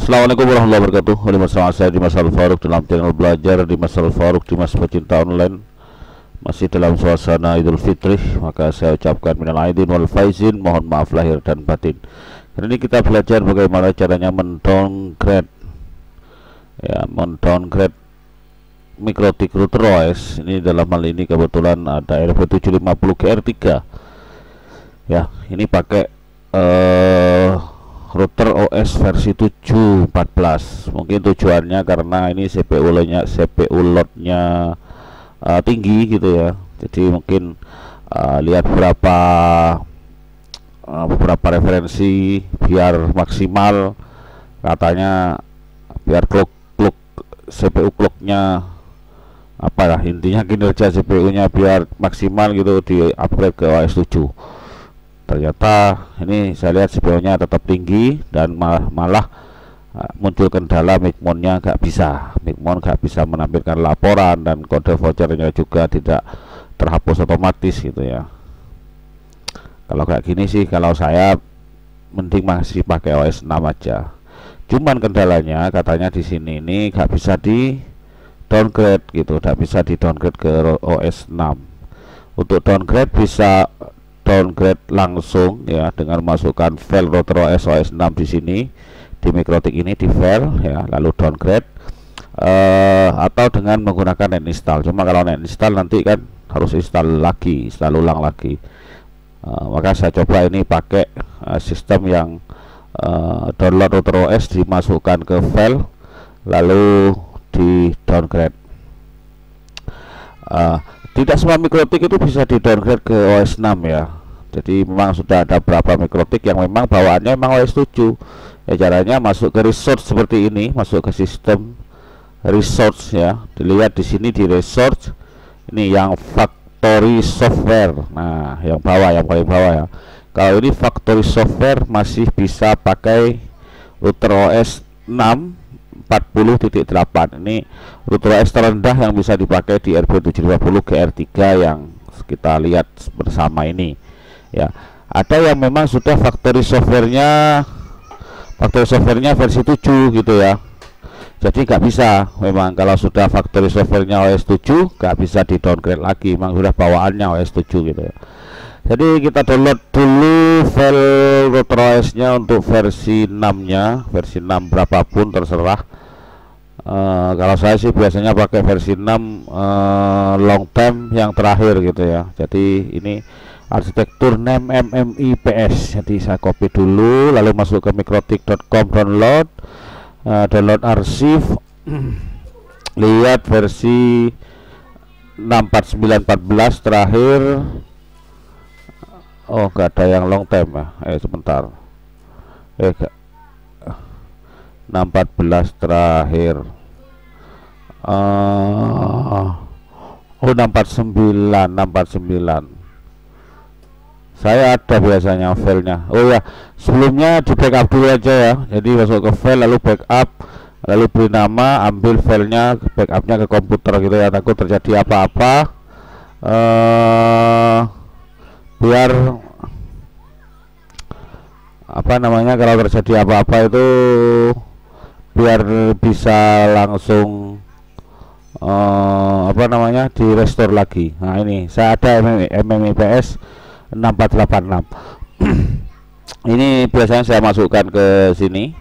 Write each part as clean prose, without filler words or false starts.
Assalamualaikum warahmatullahi wabarakatuh. Bersama saya Dimas Al-Faruq dalam channel belajar Dimas Al-Faruq, Dimas Pecinta Online. Masih dalam suasana Idul Fitri, maka saya ucapkan minal aidin wal faizin, mohon maaf lahir dan batin. Hari ini kita belajar bagaimana caranya mendowngrade Mikrotik router OS. Ini dalam hal ini kebetulan ada RB750 GR3. Ya, ini pakai router OS versi 7.14. Mungkin tujuannya karena ini CPU loadnya tinggi gitu ya. Jadi mungkin lihat beberapa referensi biar maksimal, katanya biar clock CPU clocknya intinya kinerja CPU nya biar maksimal gitu, di upgrade ke OS 7. Ternyata ini saya lihat CPU nya tetap tinggi dan malah muncul kendala Micmon nya nggak bisa menampilkan laporan, dan kode vouchernya juga tidak terhapus otomatis gitu ya. Kalau kayak gini sih, kalau saya mending masih pakai OS 6 aja. Cuman kendalanya katanya di sini ini nggak bisa di downgrade gitu, nggak bisa di downgrade ke OS 6. Untuk downgrade bisa downgrade langsung ya, dengan masukkan file router OS 6 di sini, di Mikrotik ini, di file ya, lalu downgrade, atau dengan menggunakan net install. Cuma kalau net install nanti kan harus install ulang lagi. Maka saya coba ini pakai sistem yang download router OS, dimasukkan ke file lalu di downgrade. Tidak semua Mikrotik itu bisa di downgrade ke OS 6 ya. Jadi memang sudah ada beberapa Mikrotik yang memang bawaannya memang OS 7 ya. Caranya masuk ke resource seperti ini, masuk ke sistem resource ya. Dilihat di sini di resource ini yang factory software. Nah, yang paling bawah ya. Kalau ini factory software masih bisa pakai router OS 6 40.8. Ini router OS terendah yang bisa dipakai di RB750 GR3 yang kita lihat bersama ini ya. Ada yang memang sudah factory softwarenya versi 7 gitu ya. Jadi nggak bisa, memang kalau sudah factory softwarenya OS 7 nggak bisa di downgrade lagi, memang sudah bawaannya OS 7 gitu ya. Jadi kita download dulu file router OS nya untuk versi 6 nya, versi 6 berapapun terserah. Kalau saya sih biasanya pakai versi 6 long term yang terakhir gitu ya. Jadi ini arsitektur name MMIPS. Jadi saya copy dulu lalu masuk ke mikrotik.com, download arsip. Lihat versi 6.49.14 terakhir. Oh, nggak ada yang long term ya. Sebentar. 6.14 terakhir. 6.49. Saya ada biasanya filenya. Oh ya, sebelumnya di backup dulu aja ya. Jadi masuk ke file lalu backup, lalu beri nama, ambil filenya, backupnya ke komputer gitu ya. Takut terjadi apa-apa, biar kalau terjadi apa-apa itu biar bisa langsung di restore lagi. Nah, ini saya ada MMIPS 6486. Ini biasanya saya masukkan ke sini,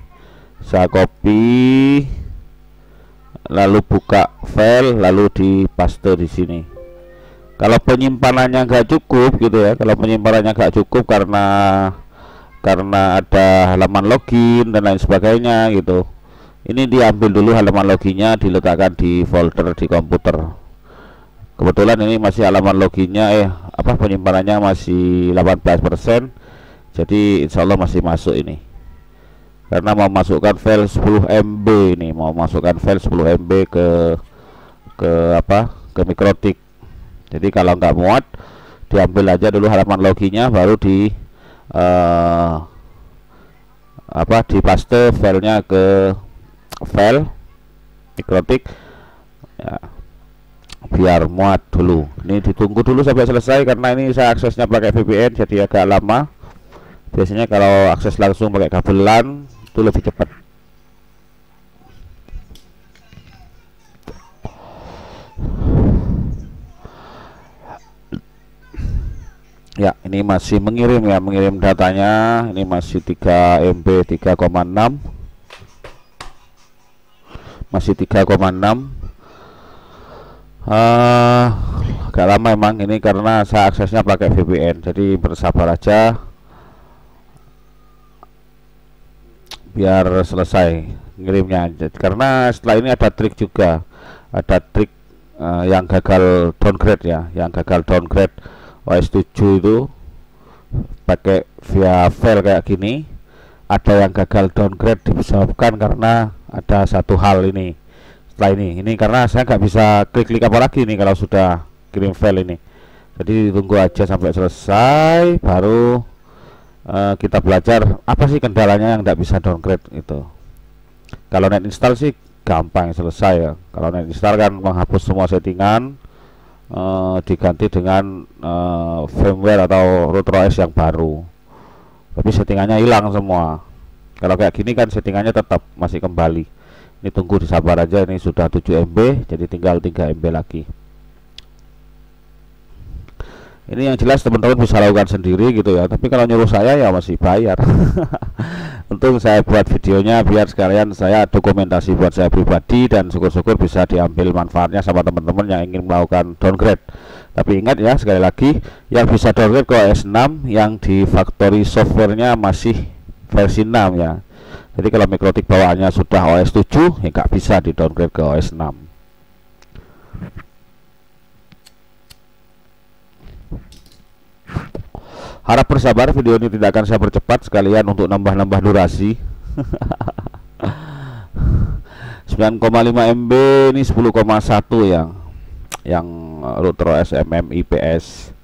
saya copy lalu buka file lalu di paste di sini. Kalau penyimpanannya nggak cukup gitu ya, karena ada halaman login dan lain sebagainya gitu, ini diambil dulu halaman loginnya, diletakkan di folder di komputer. Kebetulan ini masih halaman loginnya penyimpanannya masih 18%. Jadi insya Allah masih masuk ini, karena mau masukkan file 10 MB ini, ke Mikrotik. Jadi kalau nggak muat, diambil aja dulu halaman loginnya, baru di paste filenya ke file Mikrotik ya, biar muat dulu. Ini ditunggu dulu sampai selesai, karena ini saya aksesnya pakai VPN jadi agak lama. Biasanya kalau akses langsung pakai kabel LAN itu lebih cepat. Ya, ini masih mengirim ya, mengirim datanya. Ini masih 3 MB 3,6, masih 3,6. Agak lama emang ini karena saya aksesnya pakai VPN, jadi bersabar aja biar selesai ngirimnya. Karena setelah ini ada trik juga, ada trik yang gagal downgrade ya, yang gagal downgrade OS 7 itu pakai via file kayak gini. Ada yang gagal downgrade disebabkan karena ada satu hal ini. Setelah ini karena saya nggak bisa klik-klik apa lagi nih kalau sudah kirim file ini. Jadi tunggu aja sampai selesai baru kita belajar apa sih kendalanya yang nggak bisa downgrade itu. Kalau net install sih gampang selesai ya. Kalau net install kan menghapus semua settingan, diganti dengan firmware atau RouterOS yang baru, tapi settingannya hilang semua. Kalau kayak gini kan settingannya tetap masih kembali. Ini tunggu disabar aja, ini sudah 7 MB jadi tinggal 3 MB lagi. Ini yang jelas teman-teman bisa lakukan sendiri gitu ya, tapi kalau nyuruh saya ya masih bayar. Untung saya buat videonya biar sekalian saya dokumentasi buat saya pribadi, dan syukur-syukur bisa diambil manfaatnya sama teman-teman yang ingin melakukan downgrade. Tapi ingat ya, sekali lagi yang bisa downgrade ke OS 6 yang di factory softwarenya masih versi 6 ya. Jadi kalau Mikrotik bawaannya sudah OS 7 ya nggak bisa di downgrade ke OS 6. Harap bersabar, video ini tidak akan saya percepat sekalian untuk nambah-nambah durasi. 9,5 MB ini 10,1 yang RouterOS MMIPS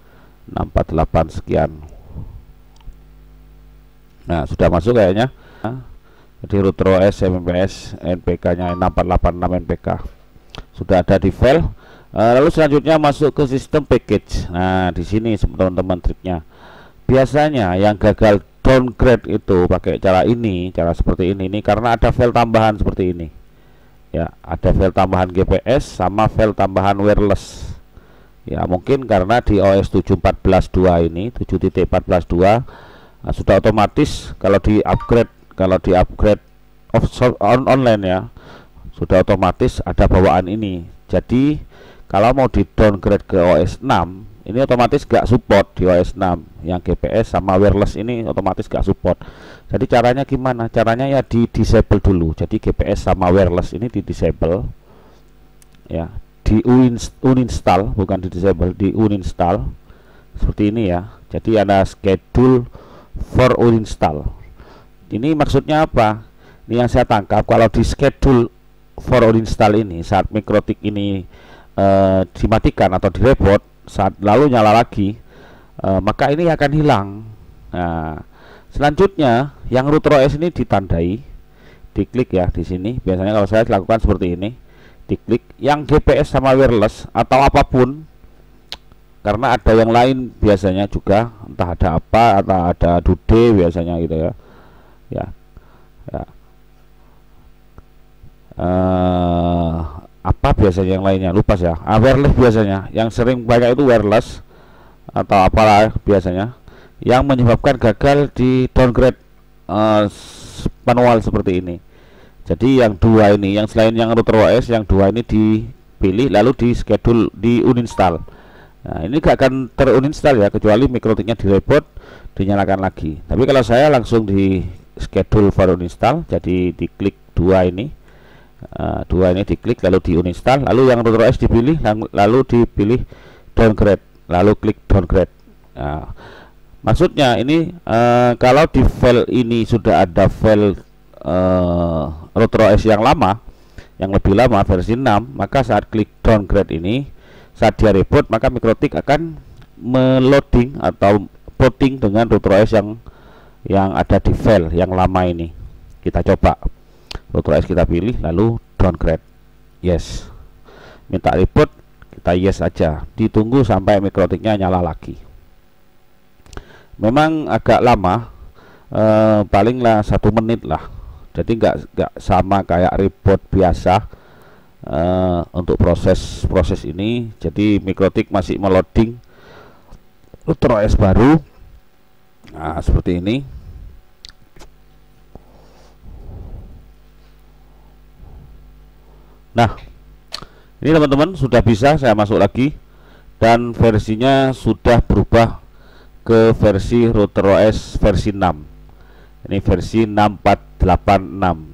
648 sekian. Nah, sudah masuk kayaknya. Jadi RouterOS MMIPS NPK nya 6486 NPK sudah ada di file. Lalu selanjutnya masuk ke sistem package. Nah, di sini teman-teman triknya. Biasanya yang gagal downgrade itu pakai cara ini, cara seperti ini karena ada file tambahan seperti ini. Ya, ada file tambahan GPS sama file tambahan wireless. Ya, mungkin karena di OS 7.14.2 ini, 7.14.2 sudah otomatis kalau di upgrade online ya, sudah otomatis ada bawaan ini. Jadi kalau mau di downgrade ke OS 6 ini otomatis gak support di OS 6 yang GPS sama wireless ini otomatis gak support. Jadi caranya gimana? Caranya ya di disable dulu. Jadi GPS sama wireless ini di disable ya, di uninstall, bukan di disable, di uninstall seperti ini ya. Jadi ada schedule for uninstall. Ini maksudnya apa? Ini yang saya tangkap, kalau di schedule for uninstall ini saat Mikrotik ini dimatikan atau direpot, saat lalu nyala lagi, maka ini akan hilang. Nah, selanjutnya yang RouterOS ini ditandai, diklik ya di sini. Biasanya kalau saya lakukan seperti ini, diklik yang GPS sama wireless atau apapun, karena ada yang lain biasanya juga, entah ada apa atau ada dude biasanya gitu ya. Apa biasanya yang lainnya lupa ya, wireless biasanya yang sering banyak itu wireless atau apalah biasanya yang menyebabkan gagal di downgrade manual seperti ini. Jadi yang dua ini, yang selain yang RouterOS, yang dua ini dipilih lalu di schedule di uninstall. Nah, ini gak akan teruninstall ya kecuali Mikrotiknya direpot, dinyalakan lagi. Tapi kalau saya langsung di schedule for uninstall, jadi diklik dua ini diklik lalu di uninstall, lalu yang RouterOS dipilih, lalu dipilih downgrade, lalu klik downgrade. Nah, maksudnya ini kalau di file ini sudah ada file RouterOS yang lama, yang lebih lama versi 6, maka saat klik downgrade ini, saat dia reboot, maka Mikrotik akan meloading atau booting dengan RouterOS yang ada di file yang lama ini. Kita coba. RouterOS kita pilih lalu downgrade, yes. Minta reboot, kita yes aja, ditunggu sampai Mikrotiknya nyala lagi. Memang agak lama, palinglah 1 menit lah. Jadi nggak sama kayak reboot biasa untuk proses ini. Jadi Mikrotik masih meloading RootOS baru. Nah, seperti ini. Nah, ini teman-teman sudah bisa saya masuk lagi dan versinya sudah berubah ke versi RootOS versi 6. Ini versi 6486.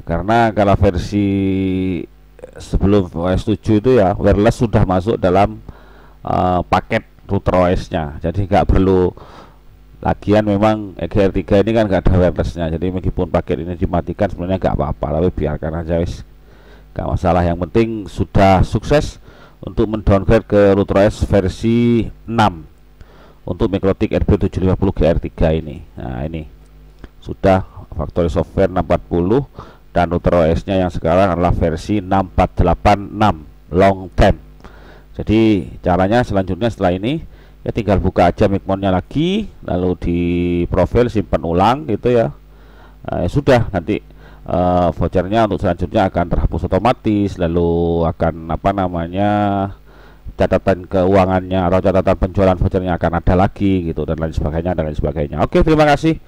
Karena kalau versi sebelum OS 7 itu ya wireless sudah masuk dalam paket RootOS-nya, jadi nggak perlu lagian. Memang GR3 ini kan nggak ada wirelessnya, jadi meskipun paket ini dimatikan sebenarnya nggak apa-apa, tapi biarkan aja, wis nggak masalah. Yang penting sudah sukses untuk mendowngrade ke RootOS versi 6 untuk MikroTik RB750 GR3 ini. Nah, ini sudah factory software 640 dan RootOS-nya yang sekarang adalah versi 6486 long term. Jadi caranya selanjutnya setelah ini ya tinggal buka aja Micmonnya lagi, lalu di profil simpan ulang gitu ya. Ya sudah, nanti vouchernya untuk selanjutnya akan terhapus otomatis, lalu akan apa namanya, catatan keuangannya atau catatan penjualan vouchernya akan ada lagi gitu, dan lain sebagainya. Oke, terima kasih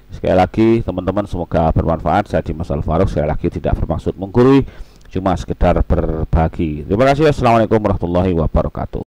sekali lagi teman-teman, semoga bermanfaat. Saya Dimas Alfaruk, sekali lagi tidak bermaksud menggurui, cuma sekedar berbagi. Terima kasih. Assalamualaikum warahmatullahi wabarakatuh.